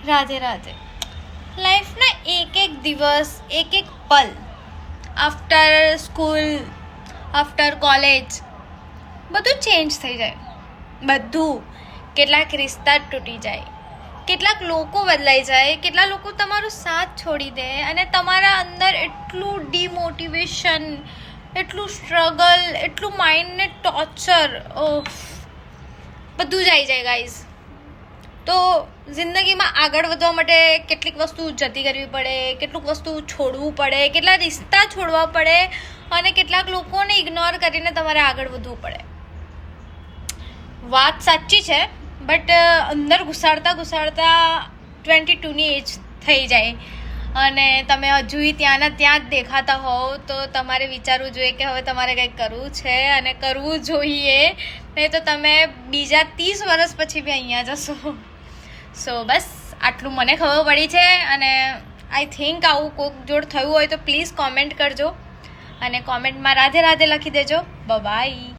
રાધે રાધે. લાઈફના એક એક દિવસ, એક એક પલ, આફ્ટર સ્કૂલ, આફ્ટર કોલેજ, બધું ચેન્જ થઈ જાય. બધું. કેટલાક રિશ્તા તૂટી જાય, કેટલાક લોકો બદલાઈ જાય, કેટલા લોકો તમારો સાથ છોડી દે અને તમારા અંદર એટલું ડિમોટિવેશન, એટલું સ્ટ્રગલ, એટલું માઇન્ડને ટોર્ચર, બધું જ આવી જાય ગાઈઝ. તો જિંદગીમાં આગળ વધવા માટે કેટલીક વસ્તુ જતી કરવી પડે, કેટલુંક વસ્તુ છોડવું પડે, કેટલા રિશ્તા છોડવા પડે અને કેટલાક લોકોને ઇગ્નોર કરીને તમારે આગળ વધવું પડે. વાત સાચી છે, બટ અંદર ઘુસાડતા 22ની એજ થઈ જાય અને તમે હજુ ત્યાંના ત્યાં જ દેખાતા હોવ તો તમારે વિચારવું જોઈએ કે હવે તમારે કંઈક કરવું છે અને કરવું જોઈએ, નહીં તો તમે બીજા 30 વર્ષ પછી બી અહીંયા જશો. સો બસ આટલું મને ખબર પડી છે અને આઈ થિંક આવું કોઈક જોડ થયું હોય તો પ્લીઝ કોમેન્ટ કરજો અને કોમેન્ટમાં રાધે રાધે લખી દેજો. બાય.